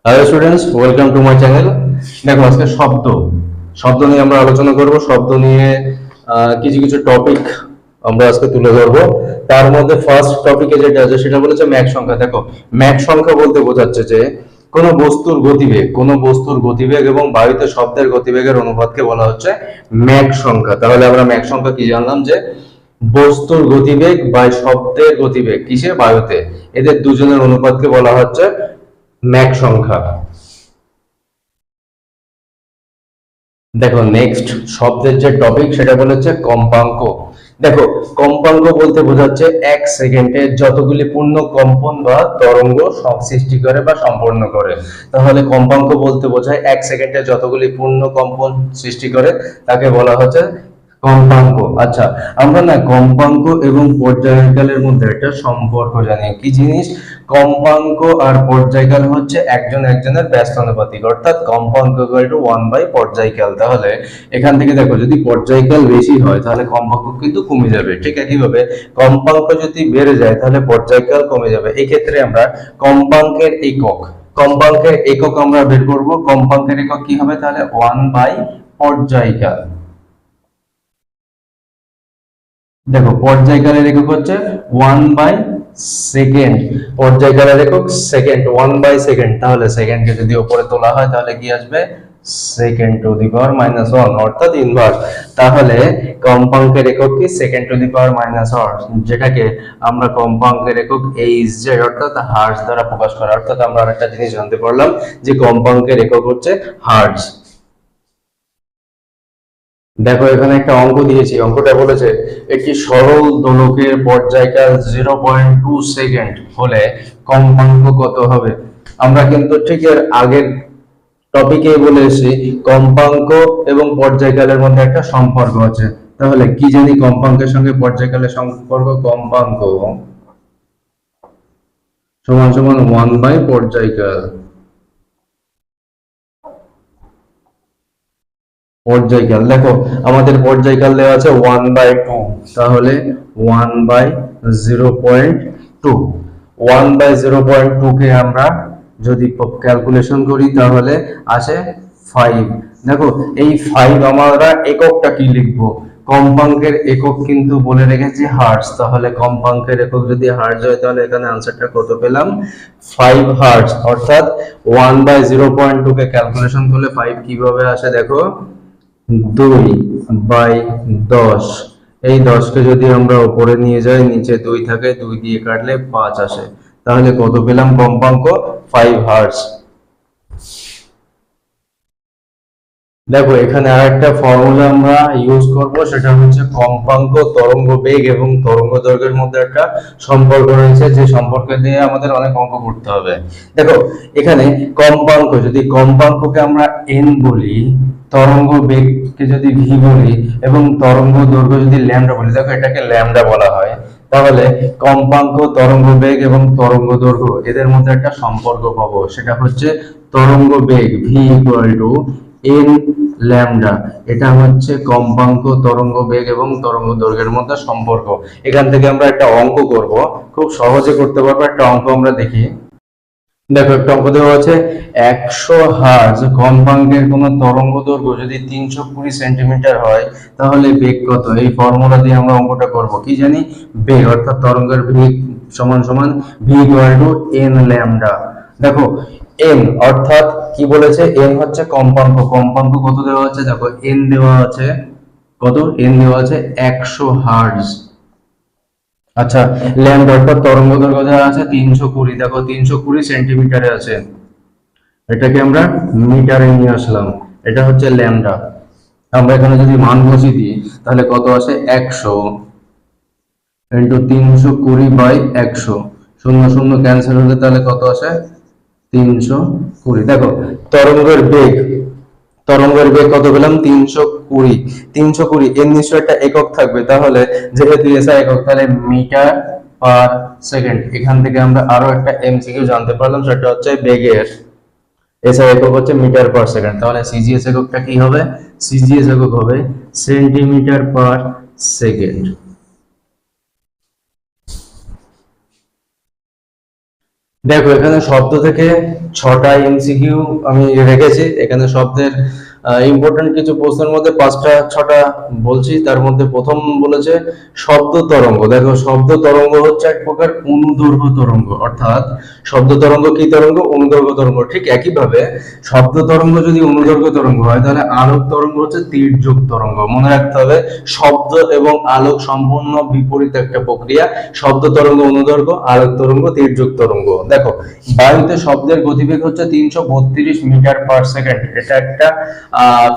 Hello students, welcome to my channel. দেখো, আজকে শব্দ শব্দ নিয়ে আমরা আলোচনা করব। শব্দ নিয়ে কিছু কিছু টপিক আমরা আজকে তুলে ধরবো। তার মধ্যে ফার্স্ট টপিকে যেটা আছে সেটা বলেছে ম্যাক সংখ্যা। দেখো, ম্যাক সংখ্যা বলতে বোঝাচ্ছে যে কোনো বস্তুর গতিবেগ এবং বায়ুতে শব্দের গতিবেগের অনুপাতকে বলা হচ্ছে ম্যাক সংখ্যা। তাহলে আমরা ম্যাক সংখ্যা কি জানলাম, যে বস্তুর গতিবেগ বা শব্দের গতিবেগ কিসে, বায়ুতে, এদের দুজনের অনুপাতকে বলা হচ্ছে ম্যাক সংখ্যা। দেখো, নেক্সট শব্দের যে টপিক সেটা বলেছে কম্পাঙ্ক। দেখো, কম্পাঙ্ক বলতে বোঝাচ্ছে এক সেকেন্ডে যতগুলি পূর্ণ কম্পন বা তরঙ্গ সৃষ্টি করে বা সম্পন্ন করে। তাহলে কম্পাঙ্ক বলতে বোঝায় এক সেকেন্ডে যতগুলি পূর্ণ কম্পন সৃষ্টি করে, তাকে বলা হচ্ছে কম্পাঙ্ক। আচ্ছা, আমরা না কম্পাঙ্ক এবং পর্যায়কালের মধ্যে একটা সম্পর্ক জানি। কি জিনিস? কম্পাঙ্ক আর পর্যায়কাল হচ্ছে একজন একজনের ব্যস্তানুপাতিক, অর্থাৎ কম্পাঙ্ক ইকুয়াল টু 1 বাই পর্যায়কাল। তাহলে এখান থেকে দেখো, যদি পর্যায়কাল বেশি হয় তাহলে কম্পাঙ্ক কিন্তু কমে যাবে। ঠিক একইভাবে কম্পাঙ্ক যদি বেড়ে যায় তাহলে পর্যায়কাল কমে যাবে। এই ক্ষেত্রে আমরা কম্পাঙ্কের একক আমরা বের করব। কম্পাঙ্কের একক কি হবে? তাহলে 1/পর্যায়কাল। দেখো, পর্যায়কালের একক হচ্ছে 1/সেকেন্ড। পর্যায়কালের একক সেকেন্ড, 1/সেকেন্ড। তাহলে সেকেন্ডকে যদি উপরে তোলা হয় তাহলে কি আসবে? সেকেন্ড টু দি পাওয়ার -1, অর্থাৎ ইনভার্স। তাহলে কম্পাঙ্কের একক কি? সেকেন্ড টু দি পাওয়ার -1, যেটাকে আমরা কম্পাঙ্কের একক এইচজেড অর্থাৎ হার্টজ দ্বারা প্রকাশ করা। অর্থাৎ আমরা আরেকটা জিনিস জানতে পারলাম যে কম্পাঙ্কের একক হচ্ছে হার্টজ। দেখো, এখানে একটা অঙ্ক দিয়েছি। অঙ্কটা বলেছে একটি সরল দোলকের পর্যায়কাল 0.2 সেকেন্ড হলে কম্পাঙ্ক কত হবে। আমরা কিন্তু ঠিক এর আগের টপিকে বলে এসেছি কম্পাঙ্ক এবং পর্যায়কালের মধ্যে একটা সম্পর্ক আছে। তাহলে কি জানি কম্পাঙ্কের সঙ্গে পর্যায়কালের সম্পর্ক? কম্পাঙ্ক সমান সমান 1/পর্যায়কাল। পর্যায়কাল দেখো, আমাদের পর্যায়কাল দেওয়া আছে 1/2। তাহলে 1/0.2, 1/0.2 কে আমরা যদি ক্যালকুলেশন করি তাহলে আসে 5। দেখো, এই 5 আমরা এককটা কি লিখবো? কম্পাঙ্কের একক কিন্তু বলে রেখেছি হার্টজ। তাহলে কম্পাঙ্কের একক যদি হার্টজ হয় তাহলে এখানে আনসারটা কত পেলাম? 5 হার্টজ। অর্থাৎ 1/0.2 কে ক্যালকুলেশন করলে 5 কিভাবে আসে? দেখো, 2/10। এই 10কে যদি আমরা উপরে নিয়ে যাই, নিচে 2 থাকে, 2 দিয়ে কাটলে 5 আসে। তাহলে কত পেলাম? কম্পাঙ্ক 5 হার্টজ। দেখো, এখানে আরেকটা ফর্মুলা আমরা ইউজ করব, সেটা হচ্ছে কম্পাঙ্ক তরঙ্গ বেগ এবং তরঙ্গ দৈর্ঘ্যের মধ্যে একটা সম্পর্ক রয়েছে, যে সম্পর্ক দিয়ে আমাদের অনেক অঙ্ক করতে হবে। দেখো, এখানে কম্পাঙ্ককে আমরা n বলি, তরঙ্গ বেগকে যদি v বলি এবং তরঙ্গ দৈর্ঘ্য যদি ল্যামডা বলি, দেখো এটাকে ল্যামডা বলা হয়। তাহলে কম্পাঙ্ক, তরঙ্গ বেগ এবং তরঙ্গ দৈর্ঘ্য এদের মধ্যে একটা সম্পর্ক পাবো, সেটা হচ্ছে তরঙ্গ বেগ v equal to n lambda. এটা হচ্ছে কম্পাঙ্ক, তরঙ্গ বেগ এবং তরঙ্গ দৈর্ঘ্যের মধ্যে সম্পর্ক। এখান থেকে আমরা একটা অঙ্ক করব, খুব সহজে করতে পারবো। একটা অঙ্ক আমরা দেখি। দেখো, একটা অঙ্ক দেওয়া আছে 100 হার্জ কম্পাঙ্কের কোন তরঙ্গ দৈর্ঘ্য যদি 320 সেন্টিমিটার হয় তাহলে বেগ কত। এই ফর্মুলা দিয়ে আমরা অঙ্কটা করব। কি জানি? বেগ অর্থাৎ তরঙ্গের বেগ সমান সমান v equal to n lambda. দেখো, n অর্থাৎ কি বলেছে? n হচ্ছে কম্পাঙ্ক। কম্পাঙ্ক কত দেওয়া আছে? দেখো, n দেওয়া আছে কত? n দেওয়া আছে 100 হার্জ। আচ্ছা, ল্যামডা অর্থাৎ তরঙ্গ দৈর্ঘ্য দেওয়া আছে 320। দেখো, 320 সেন্টিমিটারে আছে, এটাকে আমরা মিটারে নিয়ে আসলাম। এটা হচ্ছে ল্যামডা। আমরা এখানে যদি মান বসিয়ে দিই তাহলে কত আসে? 100 ইন্টু 320/100। শূন্য শূন্য ক্যান্সেল হলে তাহলে কত আসে? 320। দেখো, তরঙ্গের বেগ তরঙ্গের বেগ কত পেলাম? 320। 320 এর নিশ্চয় একটা একক থাকবে। তাহলে যেহেতু এসআই একক, তাহলে মিটার পার সেকেন্ড। এখান থেকে আমরা আরো একটা এমসিকিউ জানতে পারলাম, সেটা হচ্ছে বেগের এসআই একক হচ্ছে মিটার পার সেকেন্ড। তাহলে সিজিএস এককটা কি হবে? সিজিএস একক হবে সেন্টিমিটার পার সেকেন্ড। দেখো এখানে শব্দ থেকে 6টা এমসিকিউ আমি রেখেছি। এখানে শব্দের ইম্পর্টেন্ট কিছু প্রশ্নের মধ্যে 5টা 6টা বলছি। তার মধ্যে প্রথম বলেছে শব্দ তরঙ্গ। দেখো শব্দ তরঙ্গ হচ্ছে এক প্রকার অনুদৈর্ঘ্য তরঙ্গ, অর্থাৎ শব্দ তরঙ্গ কি তরঙ্গ? অনুদৈর্ঘ্য তরঙ্গ। ঠিক একইভাবে শব্দ তরঙ্গ যদি অনুদৈর্ঘ্য তরঙ্গ হয়, তাহলে আলোক তরঙ্গ হচ্ছে তির্যক তরঙ্গ। মনে রাখতে হবে শব্দ এবং আলোক সম্পূর্ণ বিপরীত একটা প্রক্রিয়া। শব্দ তরঙ্গ অনুদৈর্ঘ্য, আলোক তরঙ্গ তির্যক তরঙ্গ। দেখো বায়ুতে শব্দের গতিবেগ হচ্ছে 332 মিটার পার সেকেন্ড। এটা একটা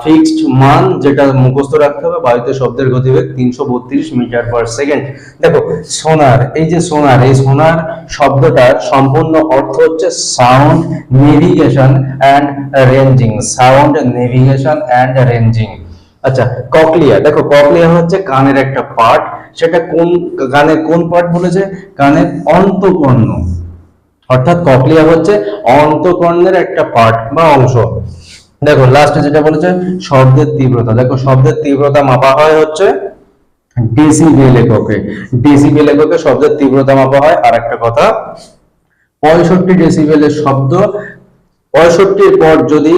ফিক্সড মান, যেটা মুখস্থ রাখতে হবে। বায়ুতে শব্দের গতিবেগ 332 মিটার পার সেকেন্ড। দেখো সোনার, এই যে সোনার, এই সোনার শব্দটার সম্পূর্ণ অর্থ হচ্ছে sound navigation and ranging. Sound navigation and ranging. আচ্ছা, ককলিয়া। দেখো ককলিয়া হচ্ছে কানের একটা পার্ট। সেটা কোন কানের কোন পার্ট বলেছে? কানের অন্তঃকর্ণ। অর্থাৎ ককলিয়া হচ্ছে অন্তঃকর্ণের একটা পার্ট বা অংশ। দেখো লাস্টে যেটা বলেছে শব্দের তীব্রতা। দেখো শব্দের তীব্রতা মাপা হয় হচ্ছে ডেসিবেল এককে। ডেসিবেল এককে শব্দের তীব্রতা মাপা হয়। আর একটা কথা, 65 ডেসিবেলের শব্দ, 65-র পর যদি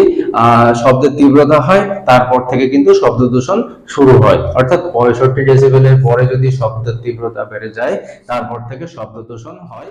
শব্দের তীব্রতা হয়, তারপর থেকে কিন্তু শব্দ দূষণ শুরু হয়। অর্থাৎ 65 ডেসিবেলের পরে যদি শব্দের তীব্রতা বেড়ে যায়, তারপর থেকে শব্দ দূষণ হয়।